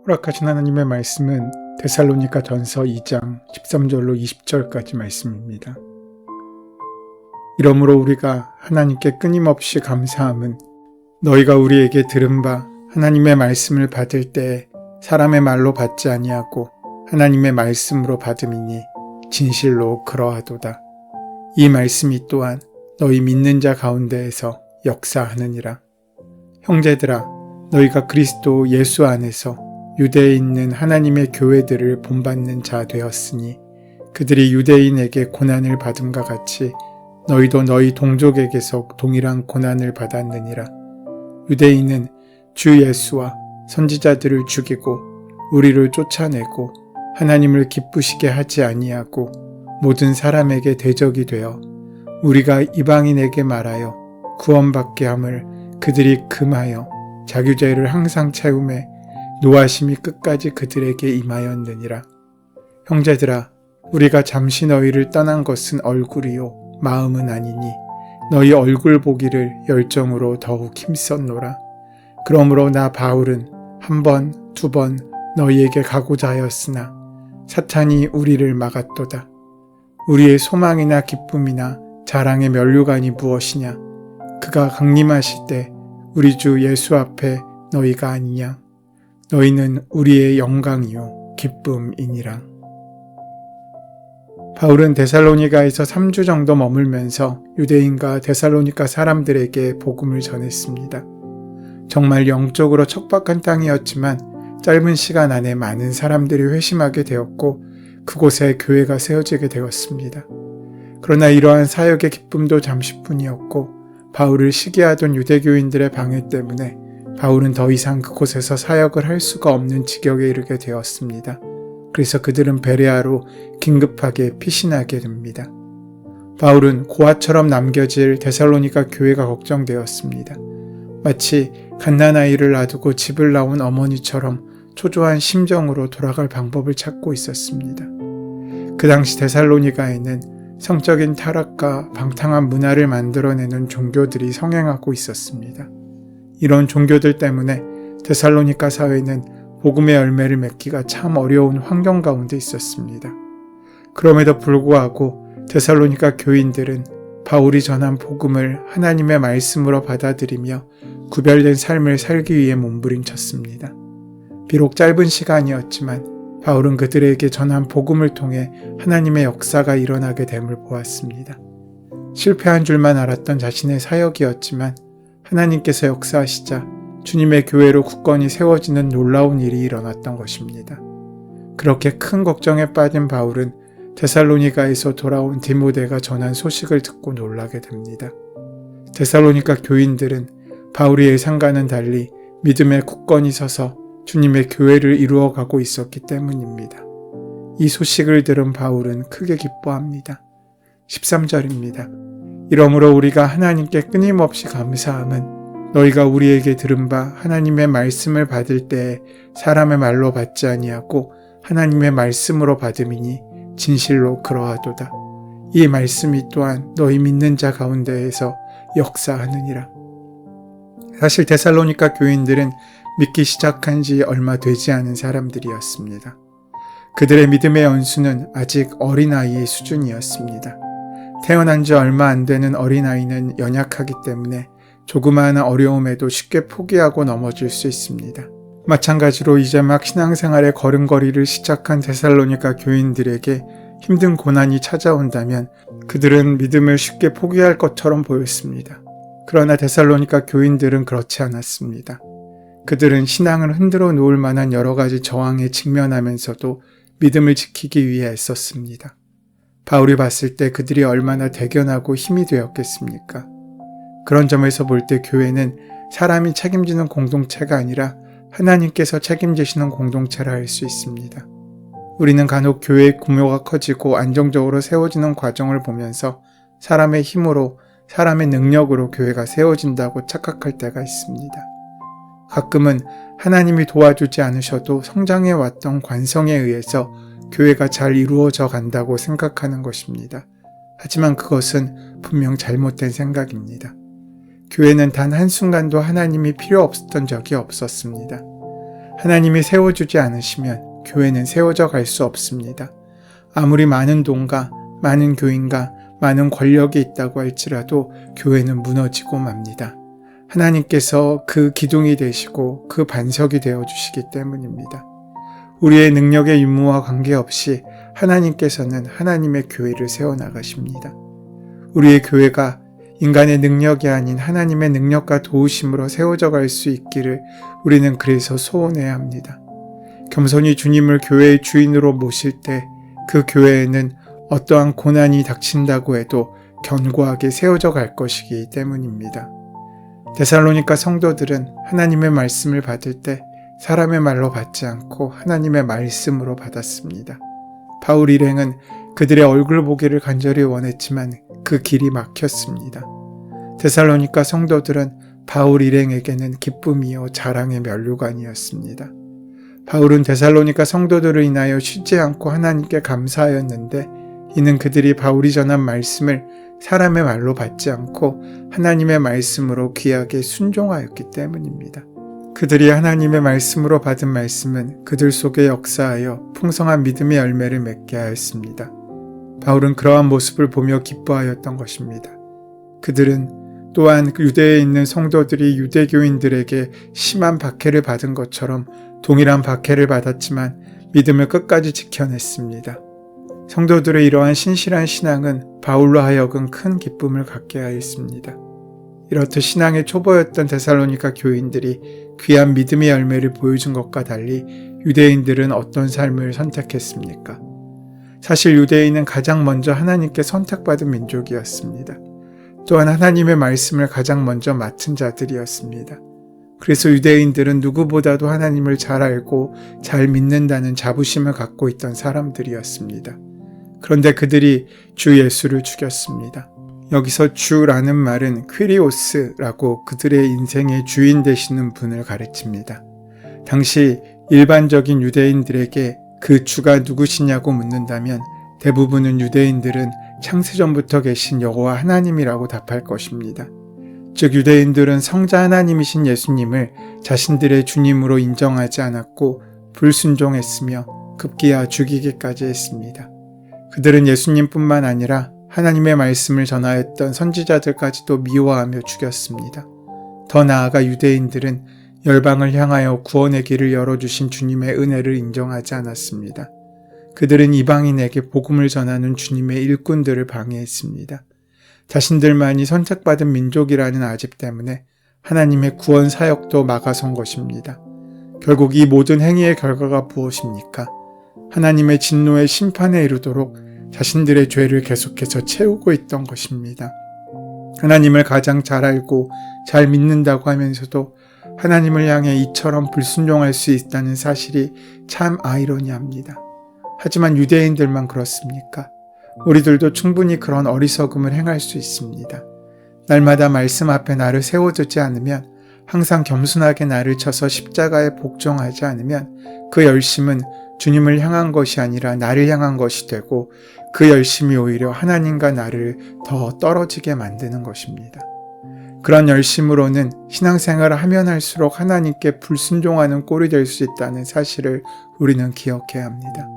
허락하신 하나님의 말씀은 데살로니가 전서 2장 13절로 20절까지 말씀입니다. 이러므로 우리가 하나님께 끊임없이 감사함은 너희가 우리에게 들은 바 하나님의 말씀을 받을 때에 사람의 말로 받지 아니하고 하나님의 말씀으로 받음이니 진실로 그러하도다. 이 말씀이 또한 너희 믿는 자 가운데에서 역사하느니라. 형제들아, 너희가 그리스도 예수 안에서 유대에 있는 하나님의 교회들을 본받는 자 되었으니 그들이 유대인에게 고난을 받음과 같이 너희도 너희 동족에게서 동일한 고난을 받았느니라. 유대인은 주 예수와 선지자들을 죽이고 우리를 쫓아내고 하나님을 기쁘시게 하지 아니하고 모든 사람에게 대적이 되어 우리가 이방인에게 말하여 구원받게 함을 그들이 금하여 자규제를 항상 채우매 노하심이 끝까지 그들에게 임하였느니라. 형제들아, 우리가 잠시 너희를 떠난 것은 얼굴이요 마음은 아니니 너희 얼굴 보기를 열정으로 더욱 힘썼노라. 그러므로 나 바울은 한 번, 두 번 너희에게 가고자 하였으나 사탄이 우리를 막았도다. 우리의 소망이나 기쁨이나 자랑의 면류관이 무엇이냐? 그가 강림하실 때 우리 주 예수 앞에 너희가 아니냐? 너희는 우리의 영광이요 기쁨이니라. 바울은 데살로니가에서 3주 정도 머물면서 유대인과 데살로니가 사람들에게 복음을 전했습니다. 정말 영적으로 척박한 땅이었지만 짧은 시간 안에 많은 사람들이 회심하게 되었고 그곳에 교회가 세워지게 되었습니다. 그러나 이러한 사역의 기쁨도 잠시뿐이었고 바울을 시기하던 유대교인들의 방해 때문에 바울은 더 이상 그곳에서 사역을 할 수가 없는 지경에 이르게 되었습니다. 그래서 그들은 베레아로 긴급하게 피신하게 됩니다. 바울은 고아처럼 남겨질 데살로니가 교회가 걱정되었습니다. 마치 갓난아이를 놔두고 집을 나온 어머니처럼 초조한 심정으로 돌아갈 방법을 찾고 있었습니다. 그 당시 데살로니가에는 성적인 타락과 방탕한 문화를 만들어내는 종교들이 성행하고 있었습니다. 이런 종교들 때문에 데살로니가 사회는 복음의 열매를 맺기가 참 어려운 환경 가운데 있었습니다. 그럼에도 불구하고 데살로니가 교인들은 바울이 전한 복음을 하나님의 말씀으로 받아들이며 구별된 삶을 살기 위해 몸부림쳤습니다. 비록 짧은 시간이었지만 바울은 그들에게 전한 복음을 통해 하나님의 역사가 일어나게 됨을 보았습니다. 실패한 줄만 알았던 자신의 사역이었지만 하나님께서 역사하시자 주님의 교회로 굳건히 세워지는 놀라운 일이 일어났던 것입니다. 그렇게 큰 걱정에 빠진 바울은 데살로니가에서 돌아온 디모데가 전한 소식을 듣고 놀라게 됩니다. 데살로니가 교인들은 바울이 예상과는 달리 믿음에 굳건히 서서 주님의 교회를 이루어가고 있었기 때문입니다. 이 소식을 들은 바울은 크게 기뻐합니다. 13절입니다. 이러므로 우리가 하나님께 끊임없이 감사함은 너희가 우리에게 들은 바 하나님의 말씀을 받을 때에 사람의 말로 받지 아니하고 하나님의 말씀으로 받음이니 진실로 그러하도다. 이 말씀이 또한 너희 믿는 자 가운데에서 역사하느니라. 사실 데살로니가 교인들은 믿기 시작한 지 얼마 되지 않은 사람들이었습니다. 그들의 믿음의 연수는 아직 어린아이의 수준이었습니다. 태어난 지 얼마 안 되는 어린아이는 연약하기 때문에 조그마한 어려움에도 쉽게 포기하고 넘어질 수 있습니다. 마찬가지로 이제 막 신앙생활의 걸음걸이를 시작한 데살로니가 교인들에게 힘든 고난이 찾아온다면 그들은 믿음을 쉽게 포기할 것처럼 보였습니다. 그러나 데살로니가 교인들은 그렇지 않았습니다. 그들은 신앙을 흔들어 놓을 만한 여러 가지 저항에 직면하면서도 믿음을 지키기 위해 애썼습니다. 바울이 봤을 때 그들이 얼마나 대견하고 힘이 되었겠습니까? 그런 점에서 볼 때 교회는 사람이 책임지는 공동체가 아니라 하나님께서 책임지시는 공동체라 할 수 있습니다. 우리는 간혹 교회의 규모가 커지고 안정적으로 세워지는 과정을 보면서 사람의 힘으로, 사람의 능력으로 교회가 세워진다고 착각할 때가 있습니다. 가끔은 하나님이 도와주지 않으셔도 성장해왔던 관성에 의해서 교회가 잘 이루어져 간다고 생각하는 것입니다. 하지만 그것은 분명 잘못된 생각입니다. 교회는 단 한순간도 하나님이 필요 없었던 적이 없었습니다. 하나님이 세워주지 않으시면 교회는 세워져 갈 수 없습니다. 아무리 많은 돈과 많은 교인과 많은 권력이 있다고 할지라도 교회는 무너지고 맙니다. 하나님께서 그 기둥이 되시고 그 반석이 되어주시기 때문입니다. 우리의 능력의 유무와 관계없이 하나님께서는 하나님의 교회를 세워나가십니다. 우리의 교회가 인간의 능력이 아닌 하나님의 능력과 도우심으로 세워져 갈 수 있기를 우리는 그래서 소원해야 합니다. 겸손히 주님을 교회의 주인으로 모실 때 그 교회에는 어떠한 고난이 닥친다고 해도 견고하게 세워져 갈 것이기 때문입니다. 데살로니가 성도들은 하나님의 말씀을 받을 때 사람의 말로 받지 않고 하나님의 말씀으로 받았습니다. 바울 일행은 그들의 얼굴 보기를 간절히 원했지만 그 길이 막혔습니다. 데살로니가 성도들은 바울 일행에게는 기쁨이요 자랑의 면류관이었습니다. 바울은 데살로니가 성도들을 인하여 쉬지 않고 하나님께 감사하였는데 이는 그들이 바울이 전한 말씀을 사람의 말로 받지 않고 하나님의 말씀으로 귀하게 순종하였기 때문입니다. 그들이 하나님의 말씀으로 받은 말씀은 그들 속에 역사하여 풍성한 믿음의 열매를 맺게 하였습니다. 바울은 그러한 모습을 보며 기뻐하였던 것입니다. 그들은 또한 유대에 있는 성도들이 유대교인들에게 심한 박해를 받은 것처럼 동일한 박해를 받았지만 믿음을 끝까지 지켜냈습니다. 성도들의 이러한 신실한 신앙은 바울로 하여금 큰 기쁨을 갖게 하였습니다. 이렇듯 신앙의 초보였던 데살로니가 교인들이 귀한 믿음의 열매를 보여준 것과 달리 유대인들은 어떤 삶을 선택했습니까? 사실 유대인은 가장 먼저 하나님께 선택받은 민족이었습니다. 또한 하나님의 말씀을 가장 먼저 맡은 자들이었습니다. 그래서 유대인들은 누구보다도 하나님을 잘 알고 잘 믿는다는 자부심을 갖고 있던 사람들이었습니다. 그런데 그들이 주 예수를 죽였습니다. 여기서 주라는 말은 퀴리오스라고 그들의 인생의 주인 되시는 분을 가르칩니다. 당시 일반적인 유대인들에게 그 주가 누구시냐고 묻는다면 대부분은 유대인들은 창세전부터 계신 여호와 하나님이라고 답할 것입니다. 즉 유대인들은 성자 하나님이신 예수님을 자신들의 주님으로 인정하지 않았고 불순종했으며 급기야 죽이기까지 했습니다. 그들은 예수님뿐만 아니라 하나님의 말씀을 전하였던 선지자들까지도 미워하며 죽였습니다. 더 나아가 유대인들은 열방을 향하여 구원의 길을 열어주신 주님의 은혜를 인정하지 않았습니다. 그들은 이방인에게 복음을 전하는 주님의 일꾼들을 방해했습니다. 자신들만이 선택받은 민족이라는 아집 때문에 하나님의 구원 사역도 막아선 것입니다. 결국 이 모든 행위의 결과가 무엇입니까? 하나님의 진노의 심판에 이르도록 자신들의 죄를 계속해서 채우고 있던 것입니다. 하나님을 가장 잘 알고 잘 믿는다고 하면서도 하나님을 향해 이처럼 불순종할 수 있다는 사실이 참 아이러니합니다. 하지만 유대인들만 그렇습니까? 우리들도 충분히 그런 어리석음을 행할 수 있습니다. 날마다 말씀 앞에 나를 세워두지 않으면, 항상 겸손하게 나를 쳐서 십자가에 복종하지 않으면 그 열심은 주님을 향한 것이 아니라 나를 향한 것이 되고 그 열심이 오히려 하나님과 나를 더 떨어지게 만드는 것입니다. 그런 열심으로는 신앙생활을 하면 할수록 하나님께 불순종하는 꼴이 될 수 있다는 사실을 우리는 기억해야 합니다.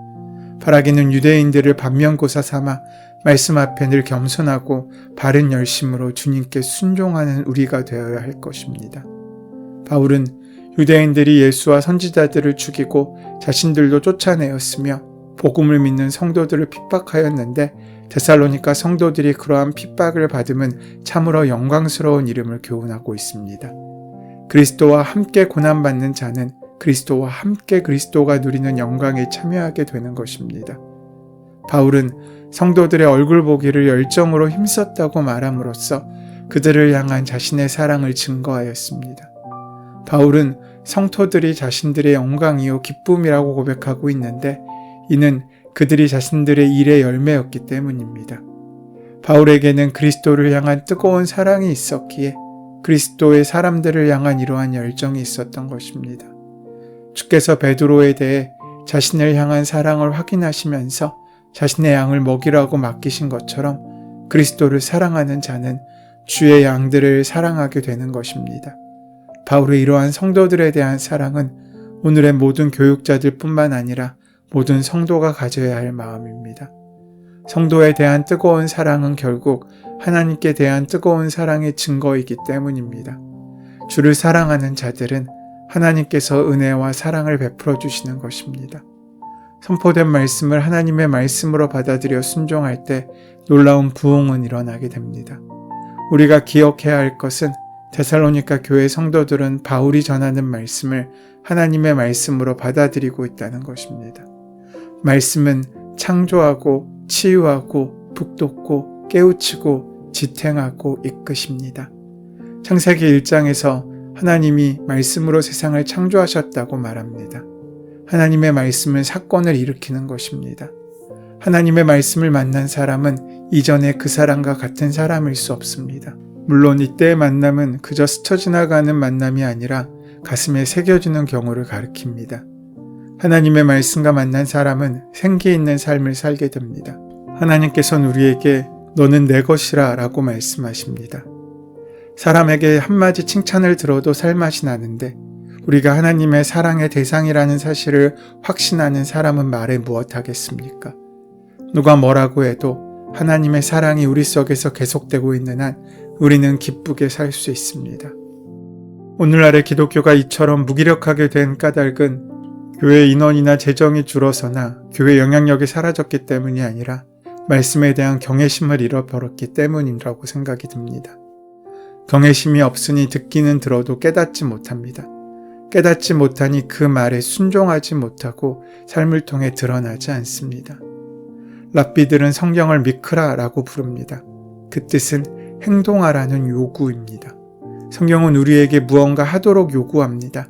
바라기는 유대인들을 반면교사 삼아 말씀 앞에 늘 겸손하고 바른 열심으로 주님께 순종하는 우리가 되어야 할 것입니다. 바울은 유대인들이 예수와 선지자들을 죽이고 자신들도 쫓아내었으며 복음을 믿는 성도들을 핍박하였는데 데살로니가 성도들이 그러한 핍박을 받음은 참으로 영광스러운 이름을 교훈하고 있습니다. 그리스도와 함께 고난받는 자는 그리스도와 함께 그리스도가 누리는 영광에 참여하게 되는 것입니다. 바울은 성도들의 얼굴 보기를 열정으로 힘썼다고 말함으로써 그들을 향한 자신의 사랑을 증거하였습니다. 바울은 성도들이 자신들의 영광이요 기쁨이라고 고백하고 있는데 이는 그들이 자신들의 일의 열매였기 때문입니다. 바울에게는 그리스도를 향한 뜨거운 사랑이 있었기에 그리스도의 사람들을 향한 이러한 열정이 있었던 것입니다. 주께서 베드로에 대해 자신을 향한 사랑을 확인하시면서 자신의 양을 먹이라고 맡기신 것처럼 그리스도를 사랑하는 자는 주의 양들을 사랑하게 되는 것입니다. 바울의 이러한 성도들에 대한 사랑은 오늘의 모든 교육자들 뿐만 아니라 모든 성도가 가져야 할 마음입니다. 성도에 대한 뜨거운 사랑은 결국 하나님께 대한 뜨거운 사랑의 증거이기 때문입니다. 주를 사랑하는 자들은 하나님께서 은혜와 사랑을 베풀어 주시는 것입니다. 선포된 말씀을 하나님의 말씀으로 받아들여 순종할 때 놀라운 부흥은 일어나게 됩니다. 우리가 기억해야 할 것은 데살로니가 교회 성도들은 바울이 전하는 말씀을 하나님의 말씀으로 받아들이고 있다는 것입니다. 말씀은 창조하고 치유하고 북돋고 깨우치고 지탱하고 이끄십니다. 창세기 1장에서 하나님이 말씀으로 세상을 창조하셨다고 말합니다. 하나님의 말씀은 사건을 일으키는 것입니다. 하나님의 말씀을 만난 사람은 이전에 그 사람과 같은 사람일 수 없습니다. 물론 이때의 만남은 그저 스쳐 지나가는 만남이 아니라 가슴에 새겨지는 경우를 가리킵니다. 하나님의 말씀과 만난 사람은 생기 있는 삶을 살게 됩니다. 하나님께서는 우리에게 너는 내 것이라 라고 말씀하십니다. 사람에게 한마디 칭찬을 들어도 살맛이 나는데 우리가 하나님의 사랑의 대상이라는 사실을 확신하는 사람은 말에 무엇하겠습니까? 누가 뭐라고 해도 하나님의 사랑이 우리 속에서 계속되고 있는 한 우리는 기쁘게 살 수 있습니다. 오늘날의 기독교가 이처럼 무기력하게 된 까닭은 교회 인원이나 재정이 줄어서나 교회 영향력이 사라졌기 때문이 아니라 말씀에 대한 경외심을 잃어버렸기 때문이라고 생각이 듭니다. 경외심이 없으니 듣기는 들어도 깨닫지 못합니다. 깨닫지 못하니 그 말에 순종하지 못하고 삶을 통해 드러나지 않습니다. 랍비들은 성경을 미크라라고 부릅니다. 그 뜻은 행동하라는 요구입니다. 성경은 우리에게 무언가 하도록 요구합니다.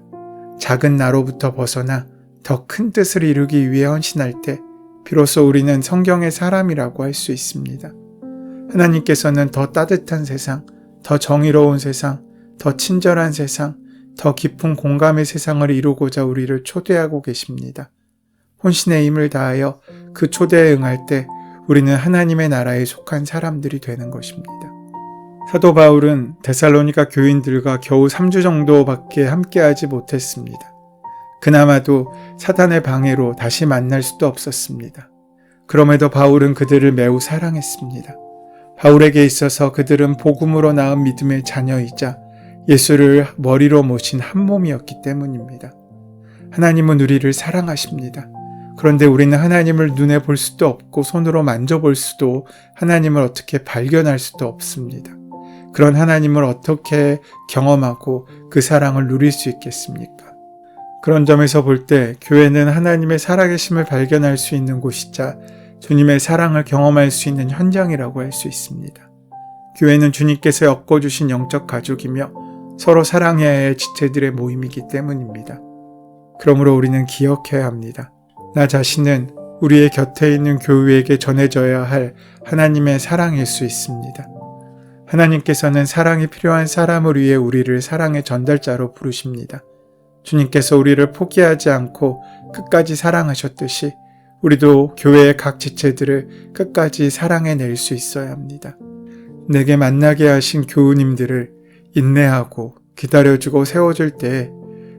작은 나로부터 벗어나 더 큰 뜻을 이루기 위해 헌신할 때 비로소 우리는 성경의 사람이라고 할 수 있습니다. 하나님께서는 더 따뜻한 세상, 더 정의로운 세상, 더 친절한 세상, 더 깊은 공감의 세상을 이루고자 우리를 초대하고 계십니다. 혼신의 힘을 다하여 그 초대에 응할 때 우리는 하나님의 나라에 속한 사람들이 되는 것입니다. 사도 바울은 데살로니가 교인들과 겨우 3주 정도밖에 함께하지 못했습니다. 그나마도 사단의 방해로 다시 만날 수도 없었습니다. 그럼에도 바울은 그들을 매우 사랑했습니다. 바울에게 있어서 그들은 복음으로 낳은 믿음의 자녀이자 예수를 머리로 모신 한 몸이었기 때문입니다. 하나님은 우리를 사랑하십니다. 그런데 우리는 하나님을 눈에 볼 수도 없고 손으로 만져볼 수도 하나님을 어떻게 발견할 수도 없습니다. 그런 하나님을 어떻게 경험하고 그 사랑을 누릴 수 있겠습니까? 그런 점에서 볼 때 교회는 하나님의 살아계심을 발견할 수 있는 곳이자 주님의 사랑을 경험할 수 있는 현장이라고 할 수 있습니다. 교회는 주님께서 엮어주신 영적 가족이며 서로 사랑해야 할 지체들의 모임이기 때문입니다. 그러므로 우리는 기억해야 합니다. 나 자신은 우리의 곁에 있는 교회에게 전해져야 할 하나님의 사랑일 수 있습니다. 하나님께서는 사랑이 필요한 사람을 위해 우리를 사랑의 전달자로 부르십니다. 주님께서 우리를 포기하지 않고 끝까지 사랑하셨듯이 우리도 교회의 각 지체들을 끝까지 사랑해낼 수 있어야 합니다. 내게 만나게 하신 교우님들을 인내하고 기다려주고 세워줄 때에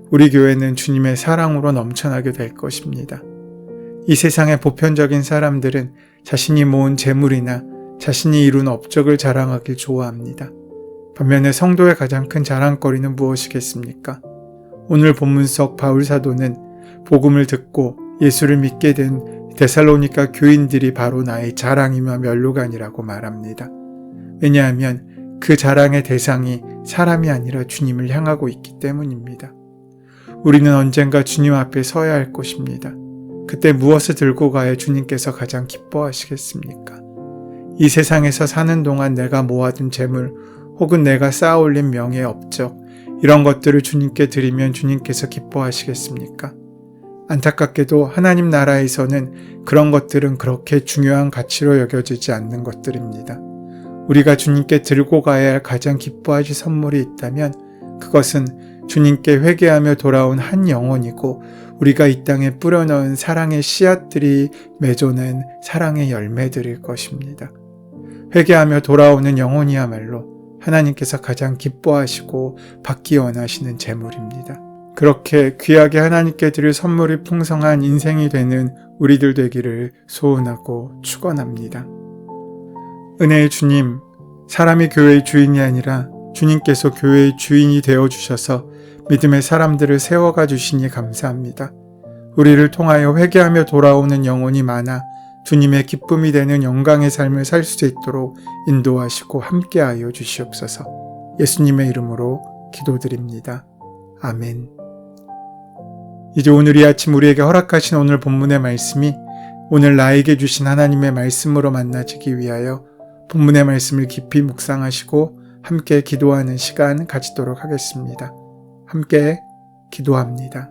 우리 교회는 주님의 사랑으로 넘쳐나게 될 것입니다. 이 세상의 보편적인 사람들은 자신이 모은 재물이나 자신이 이룬 업적을 자랑하길 좋아합니다. 반면에 성도의 가장 큰 자랑거리는 무엇이겠습니까? 오늘 본문 속 바울 사도는 복음을 듣고 예수를 믿게 된 데살로니가 교인들이 바로 나의 자랑이며 면류관이라고 말합니다. 왜냐하면 그 자랑의 대상이 사람이 아니라 주님을 향하고 있기 때문입니다. 우리는 언젠가 주님 앞에 서야 할 것입니다. 그때 무엇을 들고 가야 주님께서 가장 기뻐하시겠습니까? 이 세상에서 사는 동안 내가 모아둔 재물 혹은 내가 쌓아올린 명예, 업적 이런 것들을 주님께 드리면 주님께서 기뻐하시겠습니까? 안타깝게도 하나님 나라에서는 그런 것들은 그렇게 중요한 가치로 여겨지지 않는 것들입니다. 우리가 주님께 들고 가야 할 가장 기뻐하실 선물이 있다면 그것은 주님께 회개하며 돌아온 한 영혼이고 우리가 이 땅에 뿌려넣은 사랑의 씨앗들이 맺어낸 사랑의 열매들일 것입니다. 회개하며 돌아오는 영혼이야말로 하나님께서 가장 기뻐하시고 받기 원하시는 재물입니다. 그렇게 귀하게 하나님께 드릴 선물이 풍성한 인생이 되는 우리들 되기를 소원하고 축원합니다. 은혜의 주님, 사람이 교회의 주인이 아니라 주님께서 교회의 주인이 되어주셔서 믿음의 사람들을 세워가 주시니 감사합니다. 우리를 통하여 회개하며 돌아오는 영혼이 많아 주님의 기쁨이 되는 영광의 삶을 살 수 있도록 인도하시고 함께하여 주시옵소서. 예수님의 이름으로 기도드립니다. 아멘. 이제 오늘 이 아침 우리에게 허락하신 오늘 본문의 말씀이 오늘 나에게 주신 하나님의 말씀으로 만나지기 위하여 본문의 말씀을 깊이 묵상하시고 함께 기도하는 시간 가지도록 하겠습니다. 함께 기도합니다.